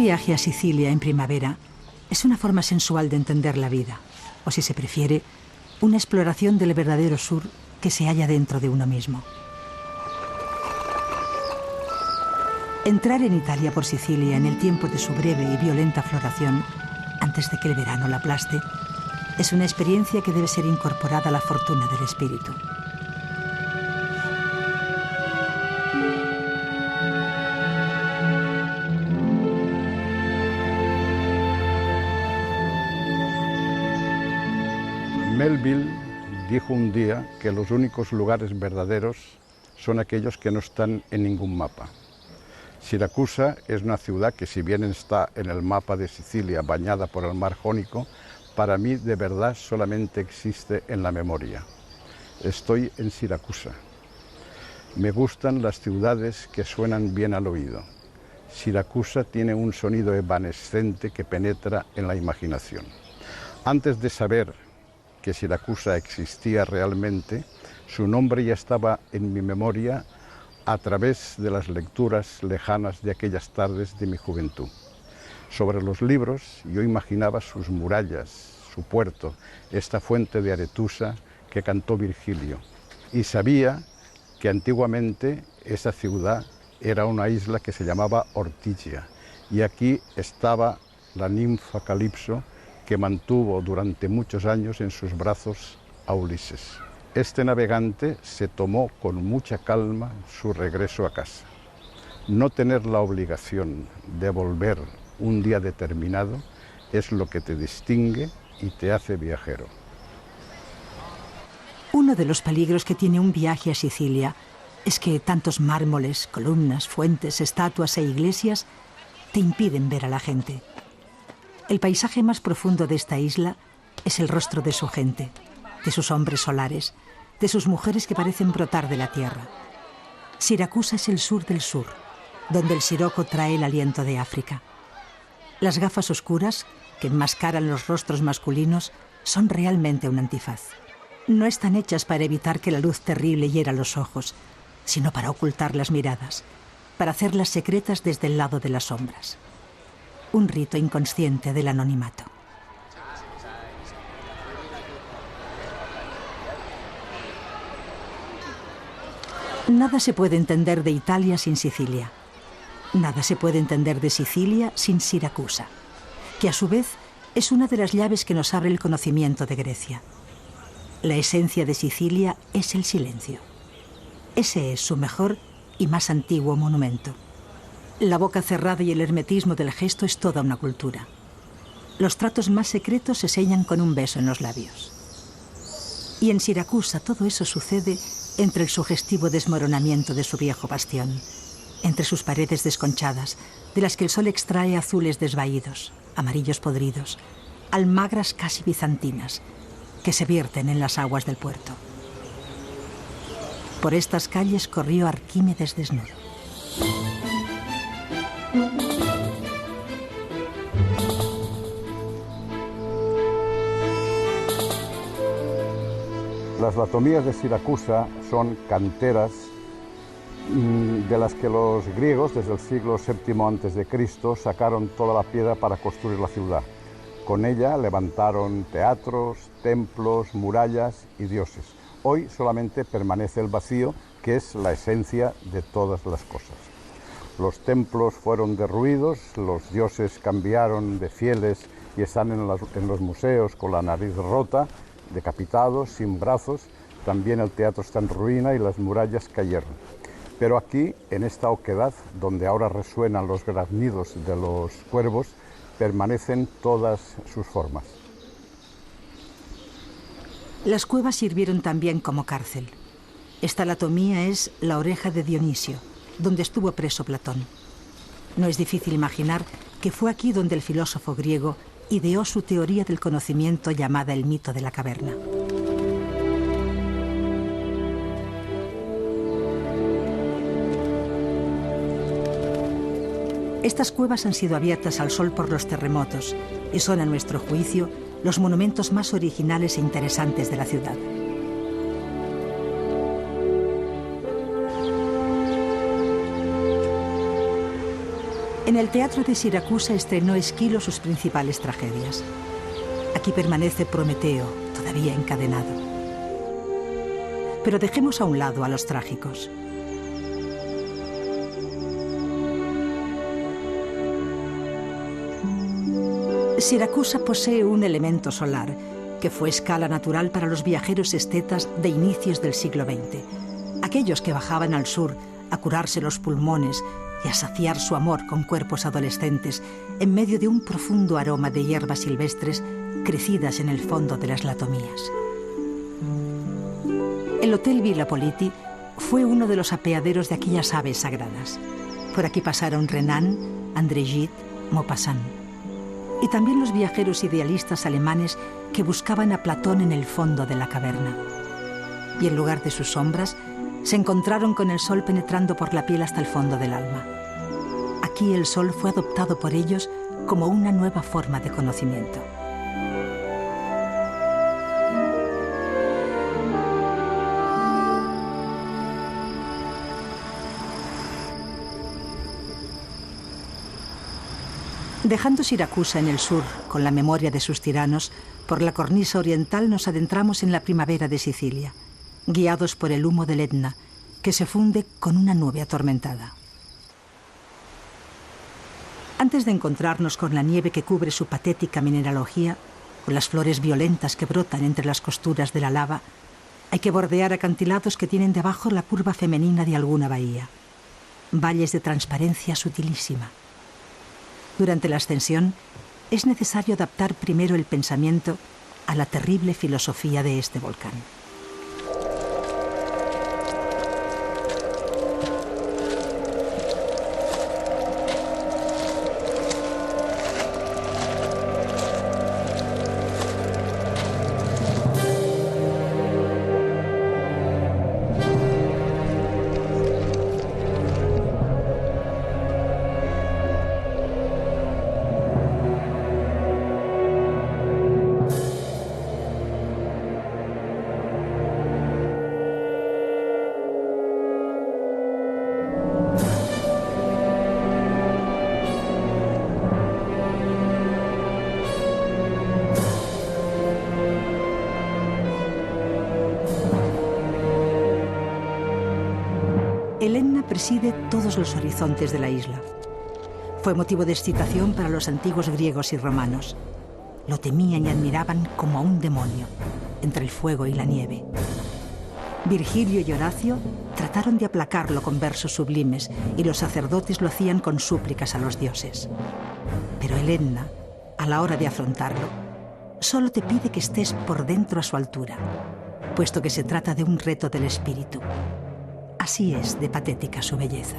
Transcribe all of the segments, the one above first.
viaje a Sicilia en primavera es una forma sensual de entender la vida, o si se prefiere, una exploración del verdadero sur que se halla dentro de uno mismo. Entrar en Italia por Sicilia en el tiempo de su breve y violenta floración, antes de que el verano la aplaste, es una experiencia que debe ser incorporada a la fortuna del espíritu. Melville dijo un día que los únicos lugares verdaderos son aquellos que no están en ningún mapa. Siracusa es una ciudad que, si bien está en el mapa de Sicilia bañada por el mar Jónico, para mí de verdad solamente existe en la memoria. Estoy en Siracusa. Me gustan las ciudades que suenan bien al oído. Siracusa tiene un sonido evanescente que penetra en la imaginación. Antes de saber que Siracusa existía realmente, su nombre ya estaba en mi memoria a través de las lecturas lejanas de aquellas tardes de mi juventud. Sobre los libros yo imaginaba sus murallas, su puerto, esta fuente de Aretusa que cantó Virgilio, y sabía que antiguamente esa ciudad era una isla que se llamaba Ortigia, y aquí estaba la ninfa Calipso, que mantuvo durante muchos años en sus brazos a Ulises. Este navegante se tomó con mucha calma su regreso a casa. No tener la obligación de volver un día determinado es lo que te distingue y te hace viajero. Uno de los peligros que tiene un viaje a Sicilia es que tantos mármoles, columnas, fuentes, estatuas e iglesias te impiden ver a la gente. El paisaje más profundo de esta isla es el rostro de su gente, de sus hombres solares, de sus mujeres que parecen brotar de la tierra. Siracusa es el sur del sur, donde el siroco trae el aliento de África. Las gafas oscuras, que enmascaran los rostros masculinos, son realmente un antifaz. No están hechas para evitar que la luz terrible hiera los ojos, sino para ocultar las miradas, para hacerlas secretas desde el lado de las sombras. Un rito inconsciente del anonimato. Nada se puede entender de Italia sin Sicilia. Nada se puede entender de Sicilia sin Siracusa, que a su vez es una de las llaves que nos abre el conocimiento de Grecia. La esencia de Sicilia es el silencio. Ese es su mejor y más antiguo monumento. La boca cerrada y el hermetismo del gesto es toda una cultura. Los tratos más secretos se sellan con un beso en los labios. Y en Siracusa todo eso sucede entre el sugestivo desmoronamiento de su viejo bastión, entre sus paredes desconchadas, de las que el sol extrae azules desvaídos, amarillos podridos, almagras casi bizantinas, que se vierten en las aguas del puerto. Por estas calles corrió Arquímedes desnudo. Las latomías de Siracusa son canteras de las que los griegos, desde el siglo VII a.C., sacaron toda la piedra para construir la ciudad. Con ella levantaron teatros, templos, murallas y dioses. Hoy solamente permanece el vacío, que es la esencia de todas las cosas. Los templos fueron derruidos, los dioses cambiaron de fieles y están en los museos con la nariz rota, decapitados, sin brazos. También el teatro está en ruina y las murallas cayeron. Pero aquí, en esta oquedad, donde ahora resuenan los graznidos de los cuervos, permanecen todas sus formas. Las cuevas sirvieron también como cárcel. Esta latomía es la oreja de Dionisio, donde estuvo preso Platón. No es difícil imaginar que fue aquí donde el filósofo griego ideó su teoría del conocimiento llamada el mito de la caverna. Estas cuevas han sido abiertas al sol por los terremotos y son, a nuestro juicio, los monumentos más originales e interesantes de la ciudad. En el teatro de Siracusa estrenó Esquilo sus principales tragedias. Aquí permanece Prometeo, todavía encadenado. Pero dejemos a un lado a los trágicos. Siracusa posee un elemento solar que fue escala natural para los viajeros estetas de inicios del siglo XX, aquellos que bajaban al sur a curarse los pulmones y a saciar su amor con cuerpos adolescentes en medio de un profundo aroma de hierbas silvestres crecidas en el fondo de las latomías. El Hotel Villa Politi fue uno de los apeaderos de aquellas aves sagradas. Por aquí pasaron Renan, André Gide, Maupassant. Y también los viajeros idealistas alemanes que buscaban a Platón en el fondo de la caverna. Y en lugar de sus sombras, se encontraron con el sol penetrando por la piel hasta el fondo del alma. Aquí el sol fue adoptado por ellos como una nueva forma de conocimiento. Dejando Siracusa en el sur, con la memoria de sus tiranos, por la cornisa oriental nos adentramos en la primavera de Sicilia, guiados por el humo del Etna, que se funde con una nube atormentada. Antes de encontrarnos con la nieve que cubre su patética mineralogía, con las flores violentas que brotan entre las costuras de la lava, hay que bordear acantilados que tienen debajo la curva femenina de alguna bahía, valles de transparencia sutilísima. Durante la ascensión, es necesario adaptar primero el pensamiento a la terrible filosofía de este volcán. El Etna preside todos los horizontes de la isla. Fue motivo de excitación para los antiguos griegos y romanos. Lo temían y admiraban como a un demonio, entre el fuego y la nieve. Virgilio y Horacio trataron de aplacarlo con versos sublimes y los sacerdotes lo hacían con súplicas a los dioses. Pero el Etna, a la hora de afrontarlo, solo te pide que estés por dentro a su altura, puesto que se trata de un reto del espíritu. Así es de patética su belleza.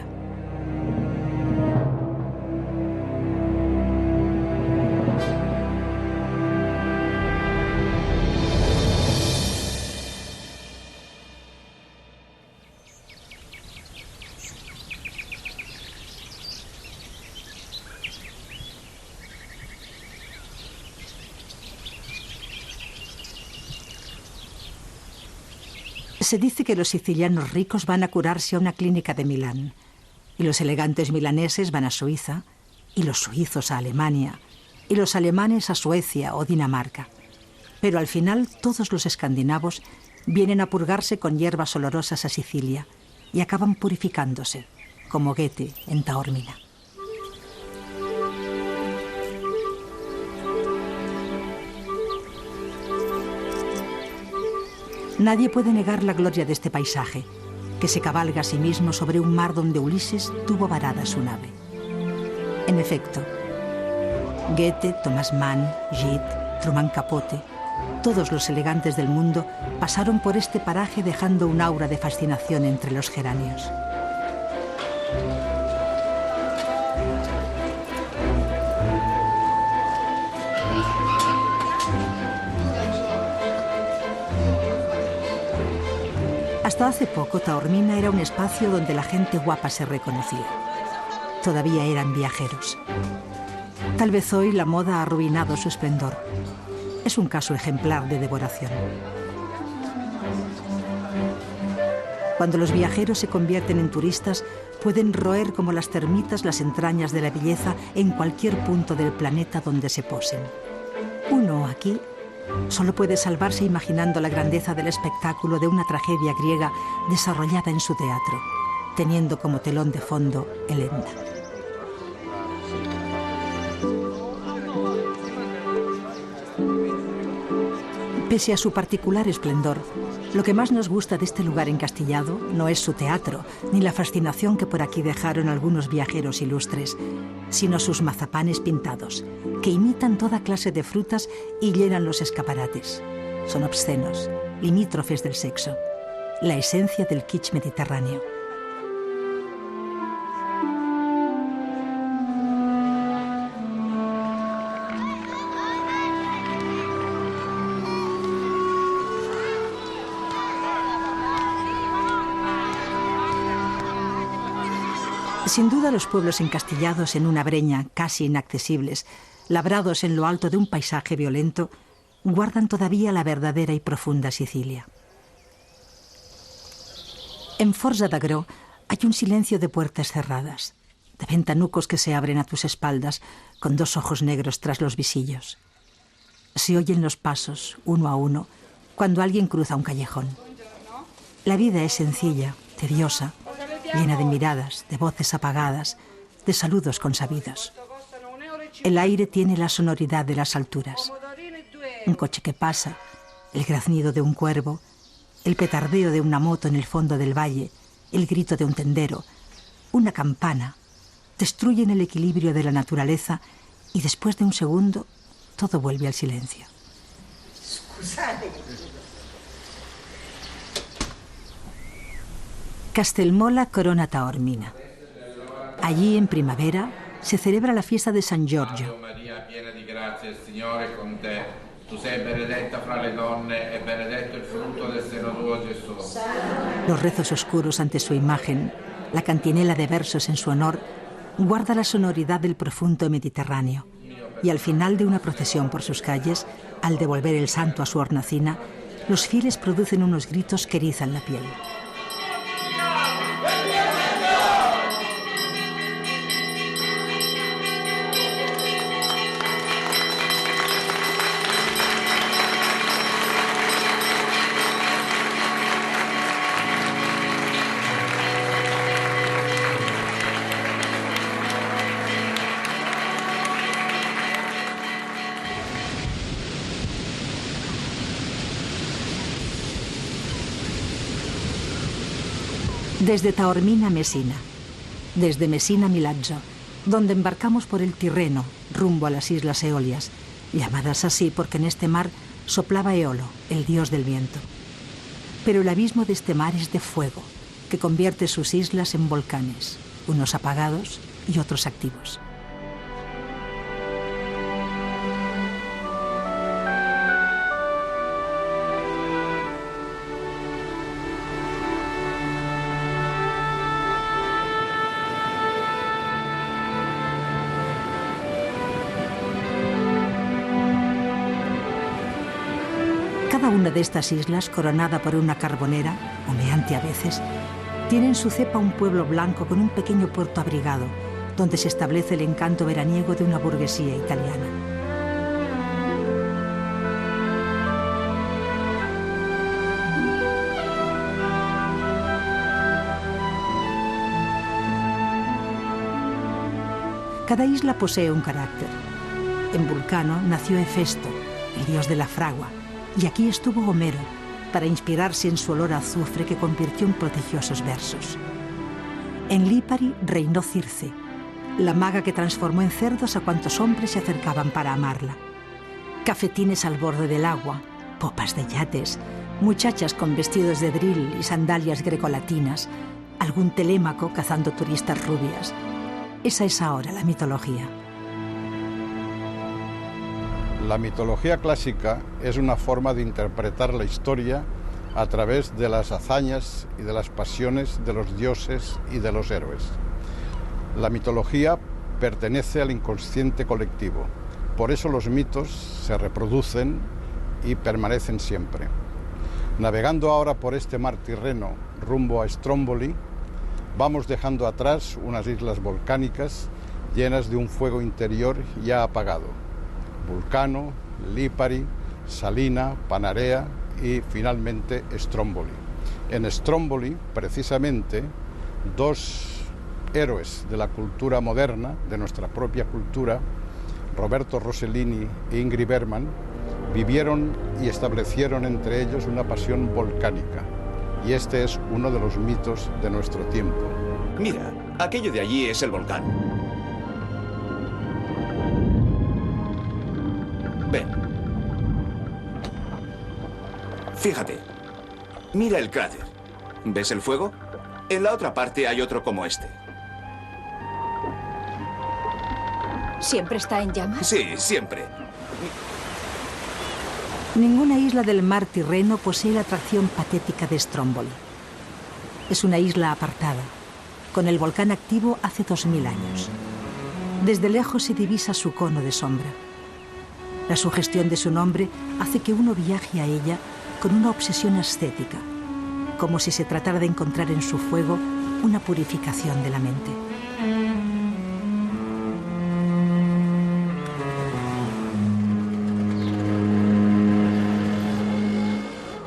Se dice que los sicilianos ricos van a curarse a una clínica de Milán, y los elegantes milaneses van a Suiza, y los suizos a Alemania, y los alemanes a Suecia o Dinamarca. Pero al final todos los escandinavos vienen a purgarse con hierbas olorosas a Sicilia y acaban purificándose, como Goethe en Taormina. Nadie puede negar la gloria de este paisaje, que se cabalga a sí mismo sobre un mar donde Ulises tuvo varada su nave. En efecto, Goethe, Thomas Mann, Gide, Truman Capote, todos los elegantes del mundo pasaron por este paraje dejando un aura de fascinación entre los geranios. Hasta hace poco, Taormina era un espacio donde la gente guapa se reconocía. Todavía eran viajeros. Tal vez hoy la moda ha arruinado su esplendor. Es un caso ejemplar de devoración. Cuando los viajeros se convierten en turistas, pueden roer como las termitas las entrañas de la belleza en cualquier punto del planeta donde se posen. Uno aquí solo puede salvarse imaginando la grandeza del espectáculo de una tragedia griega desarrollada en su teatro, teniendo como telón de fondo el Enda. Pese a su particular esplendor, lo que más nos gusta de este lugar encastillado no es su teatro, ni la fascinación que por aquí dejaron algunos viajeros ilustres, sino sus mazapanes pintados, que imitan toda clase de frutas y llenan los escaparates. Son obscenos, limítrofes del sexo, la esencia del kitsch mediterráneo. Sin duda, los pueblos encastillados en una breña casi inaccesibles, labrados en lo alto de un paisaje violento, guardan todavía la verdadera y profunda Sicilia. En Forza d'Agro hay un silencio de puertas cerradas, de ventanucos que se abren a tus espaldas con dos ojos negros tras los visillos. Se oyen los pasos, uno a uno, cuando alguien cruza un callejón. La vida es sencilla, tediosa, llena de miradas, de voces apagadas, de saludos consabidos. El aire tiene la sonoridad de las alturas. Un coche que pasa, el graznido de un cuervo, el petardeo de una moto en el fondo del valle, el grito de un tendero, una campana, destruyen el equilibrio de la naturaleza y después de un segundo todo vuelve al silencio. Castelmola corona Taormina. Allí, en primavera, se celebra la fiesta de San Giorgio. María, piena di grazia, il Signore è con te. Tu sei benedetta fra le donne e benedetto il frutto del seno tuo, Gesù. Los rezos oscuros ante su imagen, la cantinela de versos en su honor, guarda la sonoridad del profundo Mediterráneo. Y al final de una procesión por sus calles, al devolver el santo a su hornacina, los fieles producen unos gritos que erizan la piel. Desde Taormina a Messina, desde Messina a Milazzo, donde embarcamos por el Tirreno, rumbo a las Islas Eolias, llamadas así porque en este mar soplaba Eolo, el dios del viento. Pero el abismo de este mar es de fuego, que convierte sus islas en volcanes, unos apagados y otros activos. Cada una de estas islas, coronada por una carbonera, humeante a veces, tiene en su cepa un pueblo blanco con un pequeño puerto abrigado, donde se establece el encanto veraniego de una burguesía italiana. Cada isla posee un carácter. En Vulcano nació Hefesto, el dios de la fragua, y aquí estuvo Homero para inspirarse en su olor a azufre que convirtió en prodigiosos versos. En Lipari reinó Circe, la maga que transformó en cerdos a cuantos hombres se acercaban para amarla. Cafetines al borde del agua, popas de yates, muchachas con vestidos de drill y sandalias grecolatinas, algún telémaco cazando turistas rubias. Esa es ahora la mitología. La mitología clásica es una forma de interpretar la historia a través de las hazañas y de las pasiones de los dioses y de los héroes. La mitología pertenece al inconsciente colectivo, por eso los mitos se reproducen y permanecen siempre. Navegando ahora por este mar Tirreno rumbo a Stromboli, vamos dejando atrás unas islas volcánicas llenas de un fuego interior ya apagado. Vulcano, Lipari, Salina, Panarea y finalmente Stromboli. En Stromboli, precisamente, dos héroes de la cultura moderna, de nuestra propia cultura, Roberto Rossellini e Ingrid Bergman, vivieron y establecieron entre ellos una pasión volcánica. Y este es uno de los mitos de nuestro tiempo. Mira, aquello de allí es el volcán. Ven. Fíjate. Mira el cráter. ¿Ves el fuego? En la otra parte hay otro como este. ¿Siempre está en llamas? Sí, siempre. Ninguna isla del mar Tirreno posee la atracción patética de Stromboli. Es una isla apartada, con el volcán activo hace 2000 años. Desde lejos se divisa su cono de sombra. La sugestión de su nombre hace que uno viaje a ella con una obsesión estética, como si se tratara de encontrar en su fuego una purificación de la mente.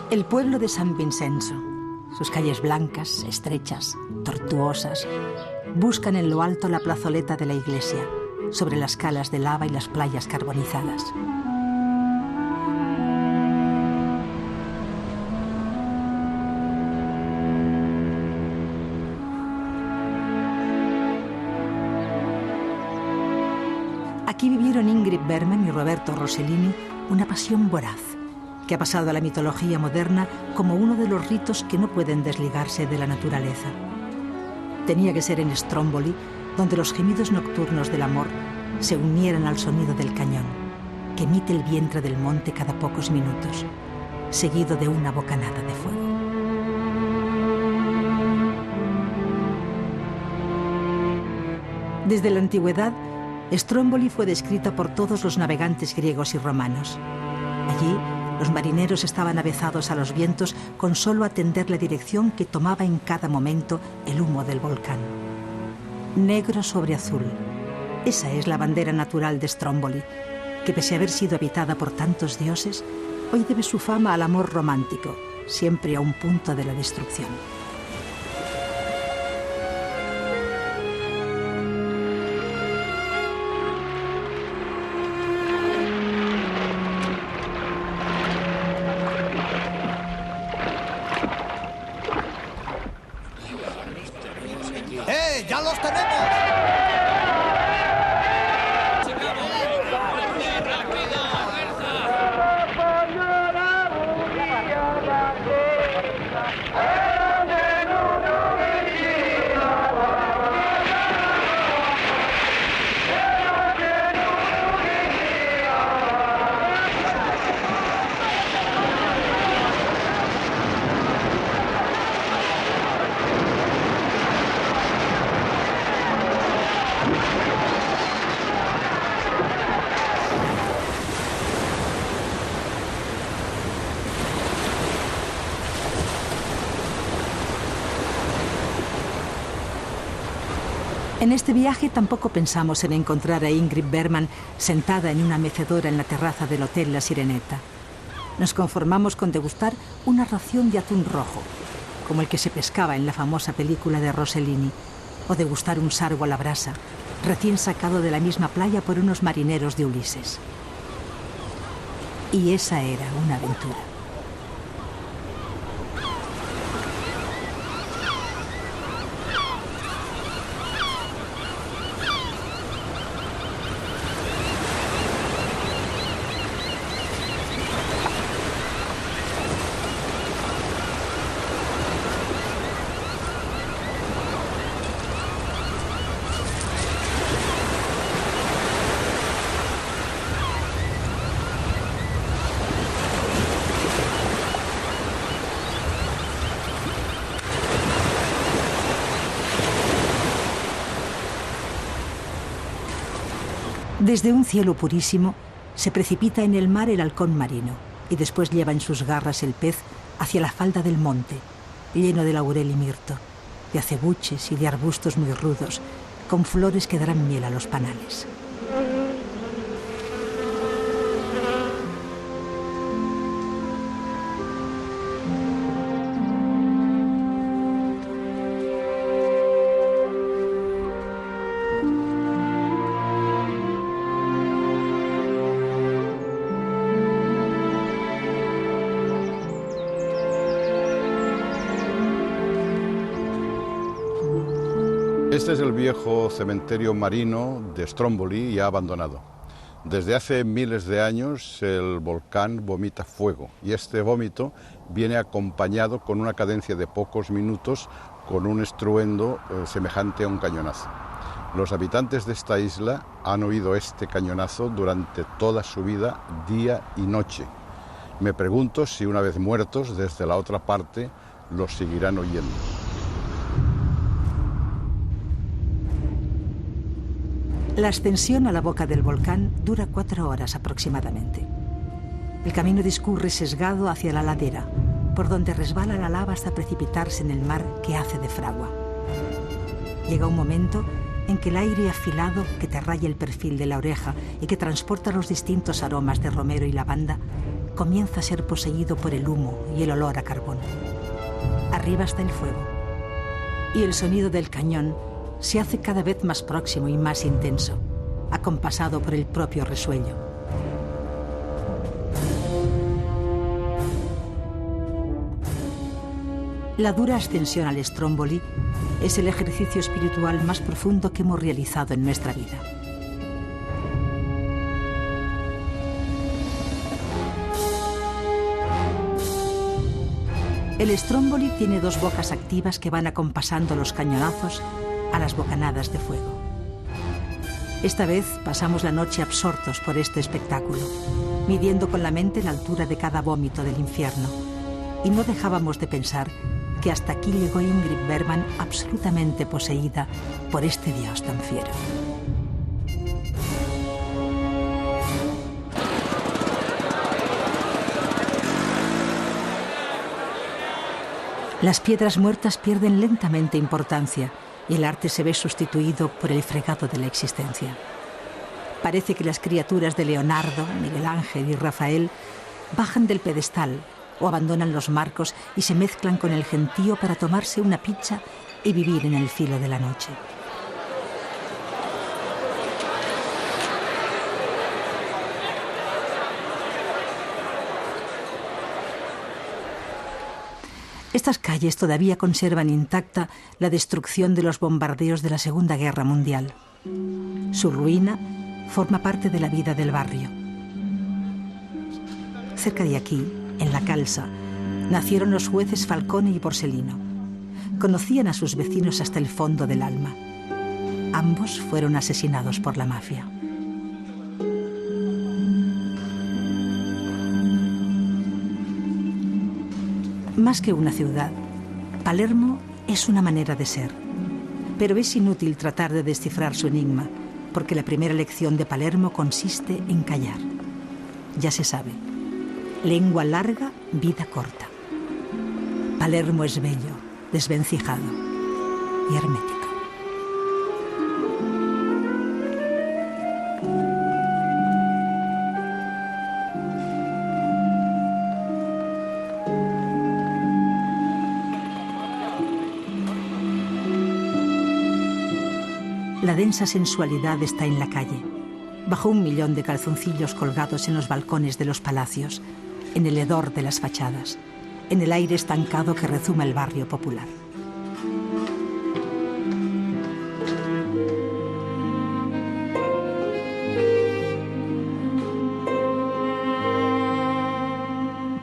El pueblo de San Vincenzo, sus calles blancas, estrechas, tortuosas, buscan en lo alto la plazoleta de la iglesia, sobre las calas de lava y las playas carbonizadas. Aquí vivieron Ingrid Bergman y Roberto Rossellini una pasión voraz, que ha pasado a la mitología moderna como uno de los ritos que no pueden desligarse de la naturaleza. Tenía que ser en Stromboli, donde los gemidos nocturnos del amor se unieran al sonido del cañón, que emite el vientre del monte cada pocos minutos, seguido de una bocanada de fuego. Desde la antigüedad, Stromboli fue descrita por todos los navegantes griegos y romanos. Allí, los marineros estaban avezados a los vientos con solo atender la dirección que tomaba en cada momento el humo del volcán. Negro sobre azul. Esa es la bandera natural de Stromboli, que pese a haber sido habitada por tantos dioses, hoy debe su fama al amor romántico, siempre a un punto de la destrucción. ¡Ya los tenemos! En este viaje tampoco pensamos en encontrar a Ingrid Bergman sentada en una mecedora en la terraza del Hotel La Sirenetta. Nos conformamos con degustar una ración de atún rojo, como el que se pescaba en la famosa película de Rossellini, o degustar un sargo a la brasa, recién sacado de la misma playa por unos marineros de Ulises. Y esa era una aventura. Desde un cielo purísimo se precipita en el mar el halcón marino y después lleva en sus garras el pez hacia la falda del monte, lleno de laurel y mirto, de acebuches y de arbustos muy rudos, con flores que darán miel a los panales. Este es el viejo cementerio marino de Stromboli, ya abandonado. Desde hace miles de años el volcán vomita fuego y este vómito viene acompañado con una cadencia de pocos minutos con un estruendo semejante a un cañonazo. Los habitantes de esta isla han oído este cañonazo durante toda su vida, día y noche. Me pregunto si una vez muertos desde la otra parte los seguirán oyendo. La ascensión a la boca del volcán dura 4 horas aproximadamente. El camino discurre sesgado hacia la ladera, por donde resbala la lava hasta precipitarse en el mar que hace de fragua. Llega un momento en que el aire afilado que te raya el perfil de la oreja y que transporta los distintos aromas de romero y lavanda comienza a ser poseído por el humo y el olor a carbón. Arriba está el fuego y el sonido del cañón se hace cada vez más próximo y más intenso, acompasado por el propio resuello. La dura ascensión al Stromboli es el ejercicio espiritual más profundo que hemos realizado en nuestra vida. El Stromboli tiene 2 bocas activas que van acompasando los cañonazos a las bocanadas de fuego. Esta vez pasamos la noche absortos por este espectáculo, midiendo con la mente la altura de cada vómito del infierno, y no dejábamos de pensar que hasta aquí llegó Ingrid Bergman absolutamente poseída por este dios tan fiero. Las piedras muertas pierden lentamente importancia y el arte se ve sustituido por el fregado de la existencia. Parece que las criaturas de Leonardo, Miguel Ángel y Rafael bajan del pedestal o abandonan los marcos y se mezclan con el gentío para tomarse una pizza y vivir en el filo de la noche. Estas calles todavía conservan intacta la destrucción de los bombardeos de la Segunda Guerra Mundial. Su ruina forma parte de la vida del barrio. Cerca de aquí, en La Calza, nacieron los jueces Falcone y Borsellino. Conocían a sus vecinos hasta el fondo del alma. Ambos fueron asesinados por la mafia. Más que una ciudad, Palermo es una manera de ser. Pero es inútil tratar de descifrar su enigma, porque la primera lección de Palermo consiste en callar. Ya se sabe, lengua larga, vida corta. Palermo es bello, desvencijado y hermético. La densa sensualidad está en la calle, bajo 1 millón de calzoncillos colgados en los balcones de los palacios, en el hedor de las fachadas, en el aire estancado que rezuma el barrio popular.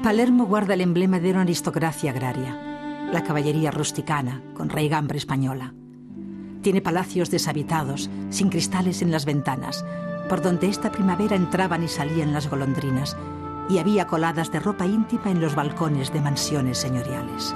Palermo guarda el emblema de una aristocracia agraria, la caballería rusticana, con raigambre española. Tiene palacios deshabitados, sin cristales en las ventanas, por donde esta primavera entraban y salían las golondrinas, y había coladas de ropa íntima en los balcones de mansiones señoriales.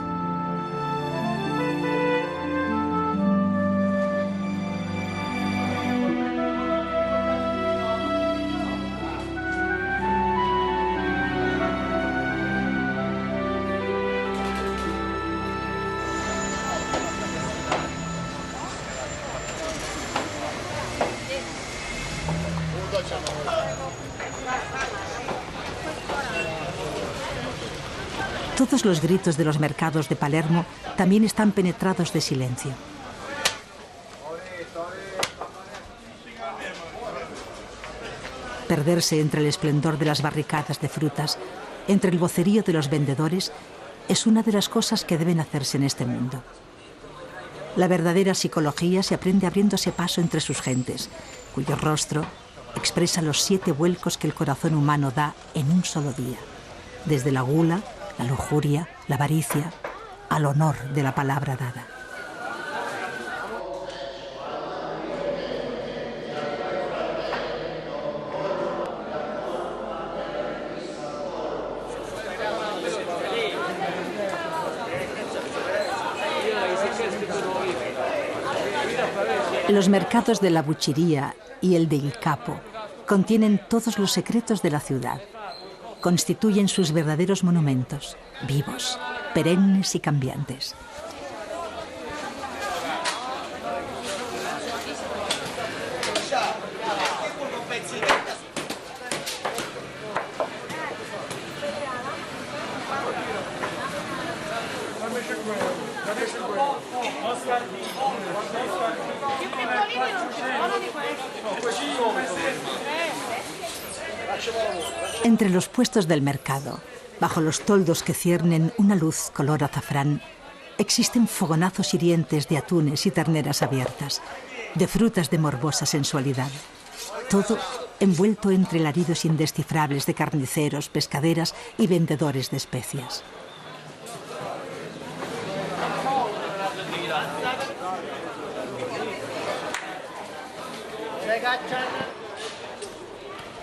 Todos los gritos de los mercados de Palermo también están penetrados de silencio. Perderse entre el esplendor de las barricadas de frutas, entre el vocerío de los vendedores, es una de las cosas que deben hacerse en este mundo. La verdadera psicología se aprende abriéndose paso entre sus gentes, cuyo rostro expresa los 7 vuelcos que el corazón humano da en un solo día, desde la gula, la lujuria, la avaricia, al honor de la palabra dada. Los mercados de la Buchería y el de Il Capo contienen todos los secretos de la ciudad. Constituyen sus verdaderos monumentos, vivos, perennes y cambiantes. Entre los puestos del mercado, bajo los toldos que ciernen una luz color azafrán, existen fogonazos hirientes de atunes y terneras abiertas, de frutas de morbosa sensualidad. Todo envuelto entre alaridos indescifrables de carniceros, pescaderas y vendedores de especias.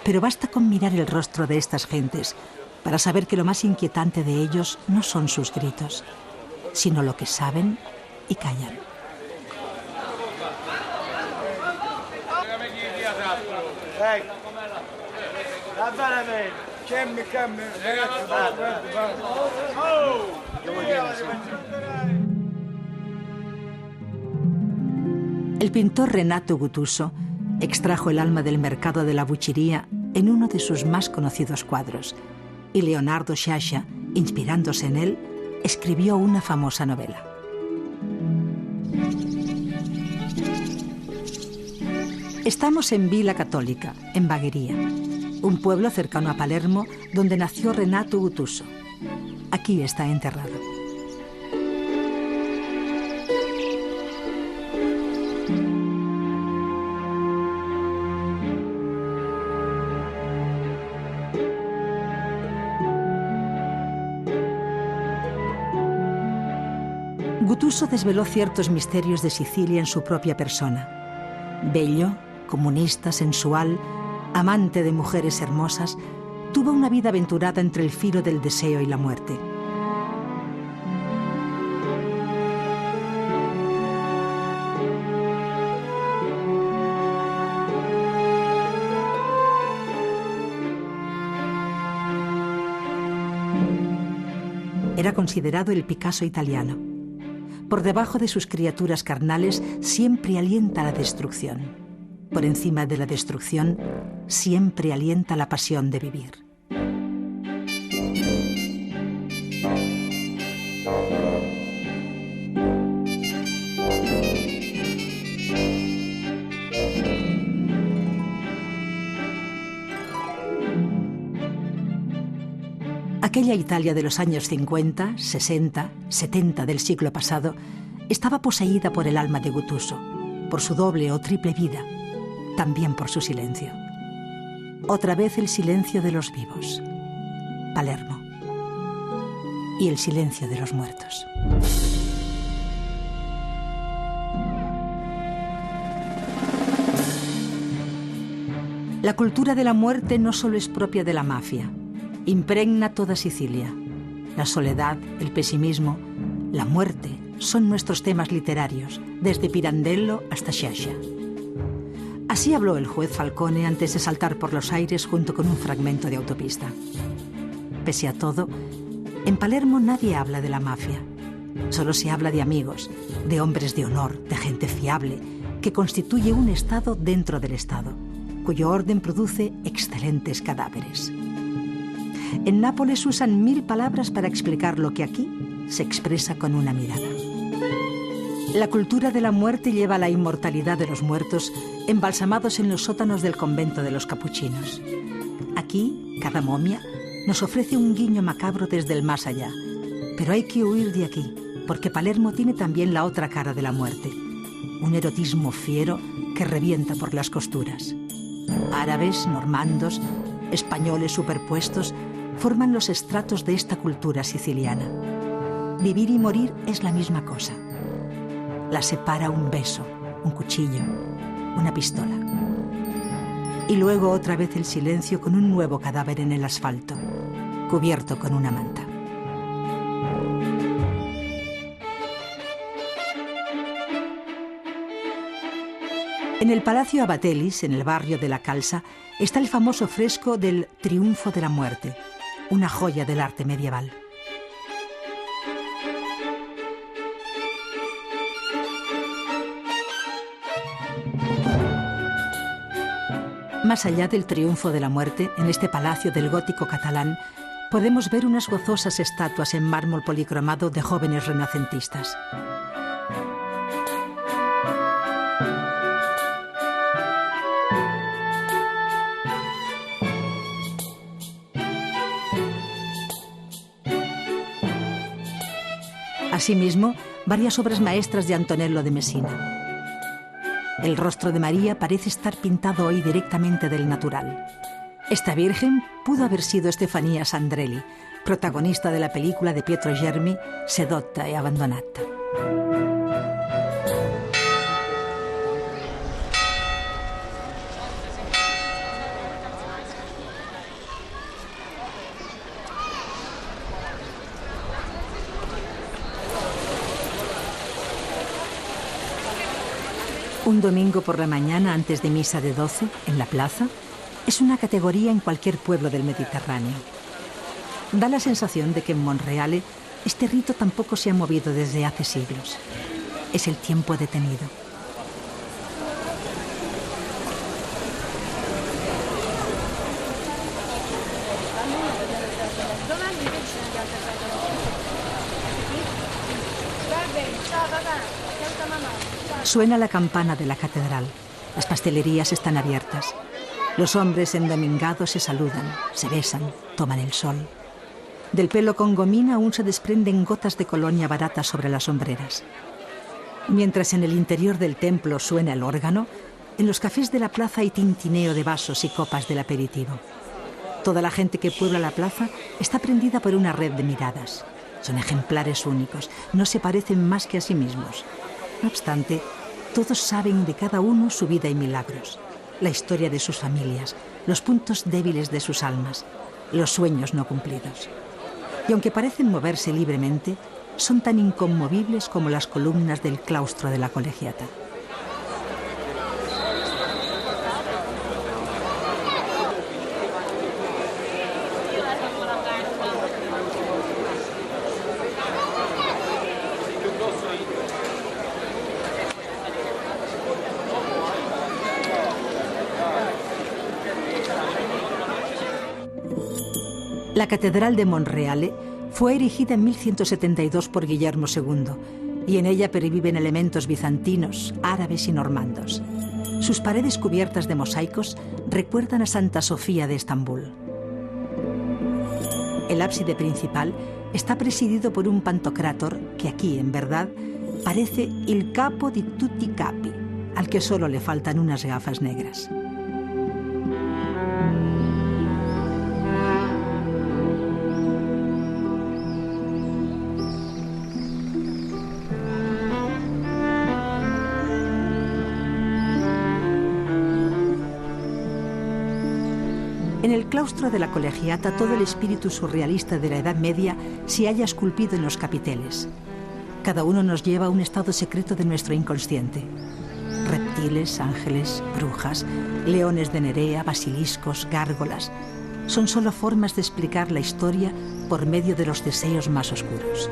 Pero basta con mirar el rostro de estas gentes para saber que lo más inquietante de ellos no son sus gritos, sino lo que saben y callan. El pintor Renato Guttuso extrajo el alma del mercado de la Buchería en uno de sus más conocidos cuadros, y Leonardo Sciascia, inspirándose en él, escribió una famosa novela. Estamos en Villa Católica, en Bagheria, un pueblo cercano a Palermo donde nació Renato Guttuso. Aquí está enterrado. Guttuso desveló ciertos misterios de Sicilia en su propia persona. Bello, comunista, sensual, amante de mujeres hermosas, tuvo una vida aventurada entre el filo del deseo y la muerte. Era considerado el Picasso italiano. Por debajo de sus criaturas carnales siempre alienta la destrucción. Por encima de la destrucción siempre alienta la pasión de vivir. Aquella Italia de los años 50, 60, 70 del siglo pasado estaba poseída por el alma de Guttuso, por su doble o triple vida, también por su silencio. Otra vez el silencio de los vivos, Palermo, y el silencio de los muertos. La cultura de la muerte no solo es propia de la mafia, impregna toda Sicilia. La soledad, el pesimismo, la muerte son nuestros temas literarios, desde Pirandello hasta Sciascia. Así habló el juez Falcone antes de saltar por los aires junto con un fragmento de autopista. Pese a todo, en Palermo nadie habla de la mafia. Solo se habla de amigos, de hombres de honor, de gente fiable, que constituye un Estado dentro del Estado, cuyo orden produce excelentes cadáveres. En Nápoles usan 1000 palabras para explicar lo que aquí se expresa con una mirada. La cultura de la muerte lleva a la inmortalidad de los muertos embalsamados en los sótanos del convento de los capuchinos. Aquí, cada momia nos ofrece un guiño macabro desde el más allá. Pero hay que huir de aquí, porque Palermo tiene también la otra cara de la muerte. Un erotismo fiero que revienta por las costuras. Árabes, normandos, españoles superpuestos forman los estratos de esta cultura siciliana. Vivir y morir es la misma cosa. La separa un beso, un cuchillo, una pistola. Y luego otra vez el silencio con un nuevo cadáver en el asfalto, cubierto con una manta. En el Palacio Abatelis, en el barrio de la Calza, está el famoso fresco del Triunfo de la Muerte, una joya del arte medieval. Más allá del Triunfo de la Muerte, en este palacio del gótico catalán, podemos ver unas gozosas estatuas en mármol policromado de jóvenes renacentistas. Asimismo, varias obras maestras de Antonello de Messina. El rostro de María parece estar pintado hoy directamente del natural. Esta virgen pudo haber sido Stefania Sandrelli, protagonista de la película de Pietro Germi, Sedotta e abbandonata. Un domingo por la mañana antes de misa de 12, en la plaza, es una categoría en cualquier pueblo del Mediterráneo. Da la sensación de que en Monreale este rito tampoco se ha movido desde hace siglos. Es el tiempo detenido. Suena la campana de la catedral. Las pastelerías están abiertas. Los hombres endomingados se saludan, se besan, toman el sol. Del pelo con gomina aún se desprenden gotas de colonia barata sobre las sombreras. Mientras en el interior del templo suena el órgano, en los cafés de la plaza hay tintineo de vasos y copas del aperitivo. Toda la gente que puebla la plaza está prendida por una red de miradas. Son ejemplares únicos, no se parecen más que a sí mismos. No obstante, todos saben de cada uno su vida y milagros, la historia de sus familias, los puntos débiles de sus almas, los sueños no cumplidos. Y aunque parecen moverse libremente, son tan inconmovibles como las columnas del claustro de la Colegiata. La Catedral de Monreale fue erigida en 1172 por Guillermo II y en ella perviven elementos bizantinos, árabes y normandos. Sus paredes cubiertas de mosaicos recuerdan a Santa Sofía de Estambul. El ábside principal está presidido por un pantocrátor que aquí, en verdad, parece il capo di tutti i capi, al que solo le faltan unas gafas negras. En el claustro de la Colegiata todo el espíritu surrealista de la Edad Media se halla esculpido en los capiteles. Cada uno nos lleva a un estado secreto de nuestro inconsciente. Reptiles, ángeles, brujas, leones de Nerea, basiliscos, gárgolas. Son solo formas de explicar la historia por medio de los deseos más oscuros.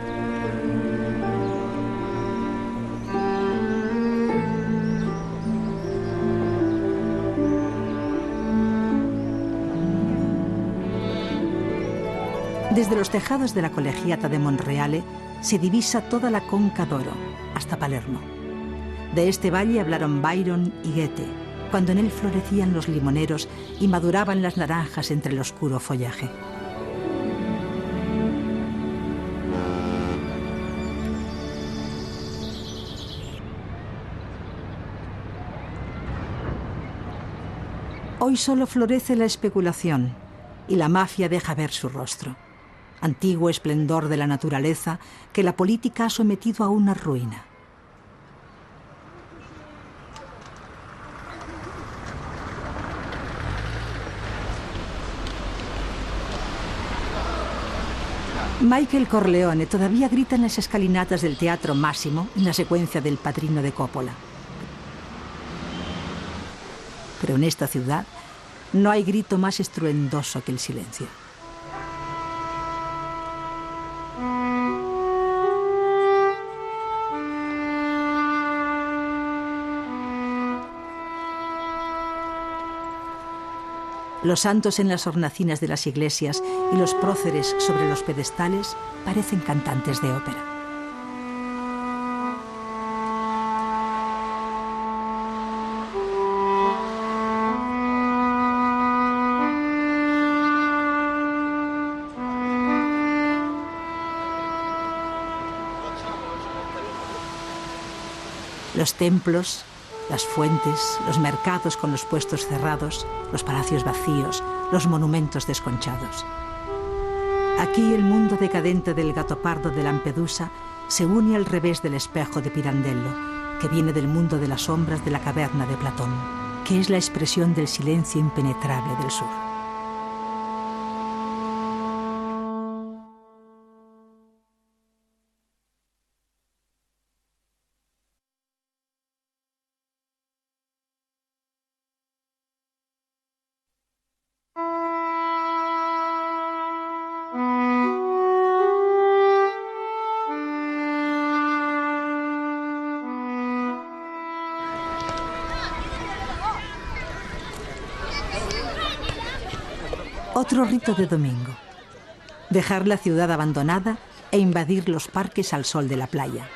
Desde los tejados de la Colegiata de Monreale se divisa toda la Conca d'Oro, hasta Palermo. De este valle hablaron Byron y Goethe, cuando en él florecían los limoneros y maduraban las naranjas entre el oscuro follaje. Hoy solo florece la especulación y la mafia deja ver su rostro. Antiguo esplendor de la naturaleza que la política ha sometido a una ruina. Michael Corleone todavía grita en las escalinatas del Teatro Massimo en la secuencia del Padrino de Coppola. Pero en esta ciudad no hay grito más estruendoso que el silencio. Los santos en las hornacinas de las iglesias y los próceres sobre los pedestales parecen cantantes de ópera. Los templos, las fuentes, los mercados con los puestos cerrados, los palacios vacíos, los monumentos desconchados. Aquí el mundo decadente del Gattopardo de Lampedusa se une al revés del espejo de Pirandello, que viene del mundo de las sombras de la caverna de Platón, que es la expresión del silencio impenetrable del sur. Otro rito de domingo: dejar la ciudad abandonada e invadir los parques al sol de la playa.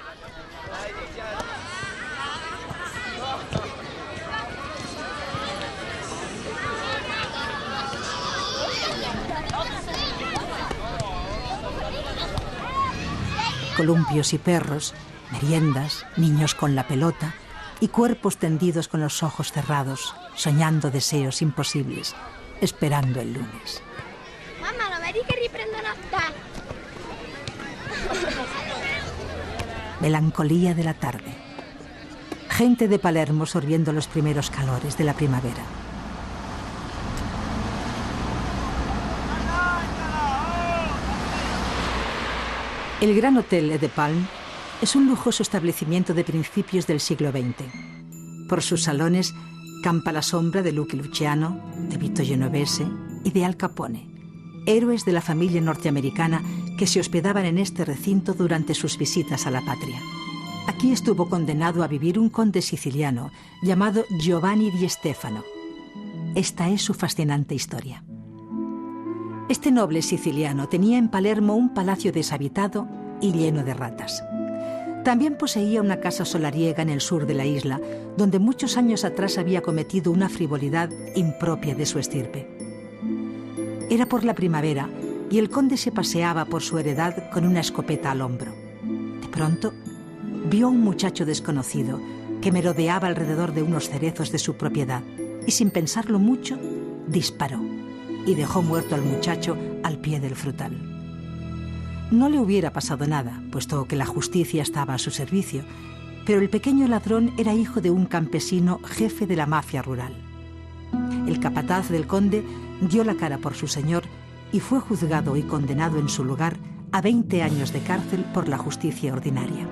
Columpios y perros, meriendas, niños con la pelota y cuerpos tendidos con los ojos cerrados, soñando deseos imposibles, esperando el lunes. Mamma, lo vedi che riprendono a Melancolía de la tarde. Gente de Palermo sorbiendo los primeros calores de la primavera. El Gran Hotel de Palm es un lujoso establecimiento de principios del siglo XX. Por sus salones campa la sombra de Lucky Luciano, de Vito Genovese y de Al Capone, héroes de la familia norteamericana que se hospedaban en este recinto durante sus visitas a la patria. Aquí estuvo condenado a vivir un conde siciliano llamado Giovanni di Stefano. Esta es su fascinante historia. Este noble siciliano tenía en Palermo un palacio deshabitado y lleno de ratas. También poseía una casa solariega en el sur de la isla, donde muchos años atrás había cometido una frivolidad impropia de su estirpe. Era por la primavera y el conde se paseaba por su heredad con una escopeta al hombro. De pronto, vio a un muchacho desconocido que merodeaba alrededor de unos cerezos de su propiedad y, sin pensarlo mucho, disparó y dejó muerto al muchacho al pie del frutal. No le hubiera pasado nada, puesto que la justicia estaba a su servicio, pero el pequeño ladrón era hijo de un campesino jefe de la mafia rural. El capataz del conde dio la cara por su señor y fue juzgado y condenado en su lugar a 20 años de cárcel por la justicia ordinaria.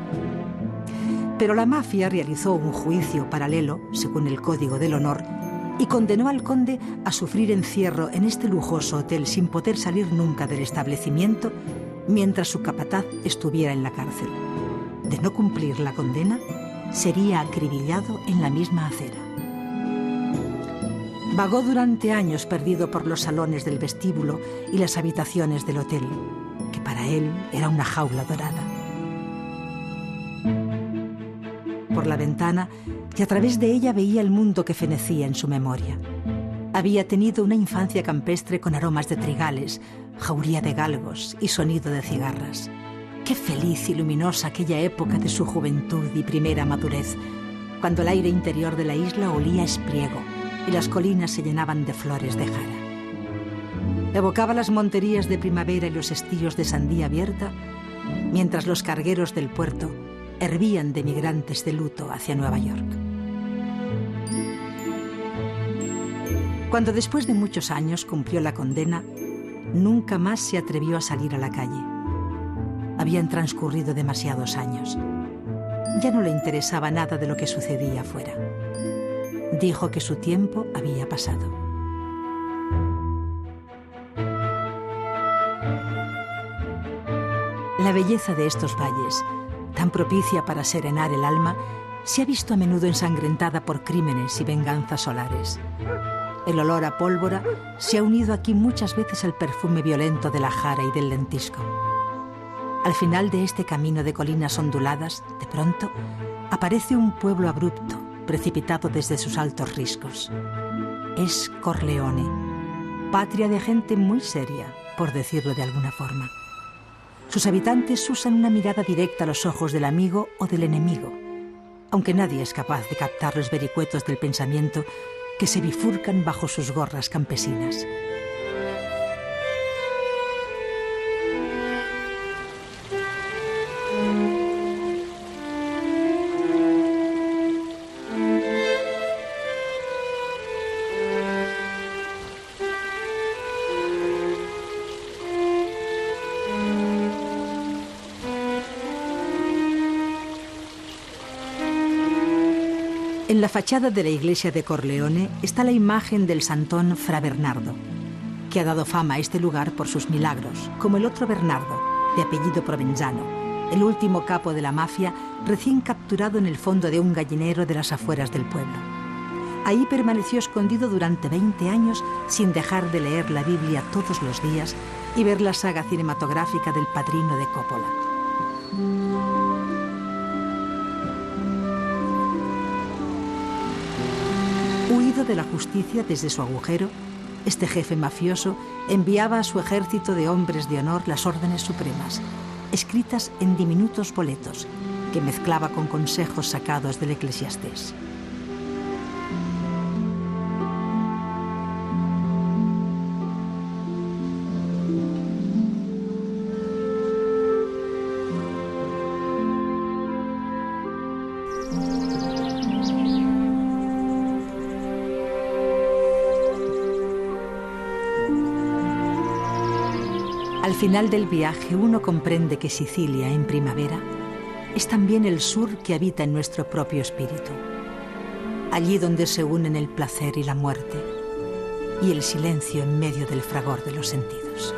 Pero la mafia realizó un juicio paralelo, según el Código del Honor, y condenó al conde a sufrir encierro en este lujoso hotel sin poder salir nunca del establecimiento mientras su capataz estuviera en la cárcel. De no cumplir la condena, sería acribillado en la misma acera. Vagó durante años perdido por los salones del vestíbulo y las habitaciones del hotel, que para él era una jaula dorada. Por la ventana, y a través de ella veía el mundo que fenecía en su memoria. Había tenido una infancia campestre con aromas de trigales, jauría de galgos y sonido de cigarras. Qué feliz y luminosa aquella época de su juventud y primera madurez, cuando el aire interior de la isla olía a espliego y las colinas se llenaban de flores de jara. Evocaba las monterías de primavera y los estíos de sandía abierta, mientras los cargueros del puerto hervían de migrantes de luto hacia Nueva York. Cuando después de muchos años cumplió la condena, nunca más se atrevió a salir a la calle. Habían transcurrido demasiados años. Ya no le interesaba nada de lo que sucedía afuera. Dijo que su tiempo había pasado. La belleza de estos valles, tan propicia para serenar el alma, se ha visto a menudo ensangrentada por crímenes y venganzas solares. El olor a pólvora se ha unido aquí muchas veces al perfume violento de la jara y del lentisco. Al final de este camino de colinas onduladas, de pronto, aparece un pueblo abrupto, precipitado desde sus altos riscos. Es Corleone, patria de gente muy seria, por decirlo de alguna forma. Sus habitantes usan una mirada directa a los ojos del amigo o del enemigo, aunque nadie es capaz de captar los vericuetos del pensamiento que se bifurcan bajo sus gorras campesinas. En la fachada de la iglesia de Corleone está la imagen del santón Fra Bernardo, que ha dado fama a este lugar por sus milagros, como el otro Bernardo, de apellido provenzano, el último capo de la mafia recién capturado en el fondo de un gallinero de las afueras del pueblo. Ahí permaneció escondido durante 20 años sin dejar de leer la Biblia todos los días y ver la saga cinematográfica del Padrino de Coppola. Huido de la justicia desde su agujero, este jefe mafioso enviaba a su ejército de hombres de honor las órdenes supremas, escritas en diminutos boletos, que mezclaba con consejos sacados del Eclesiastés. Al final del viaje uno comprende que Sicilia en primavera es también el sur que habita en nuestro propio espíritu, allí donde se unen el placer y la muerte y el silencio en medio del fragor de los sentidos.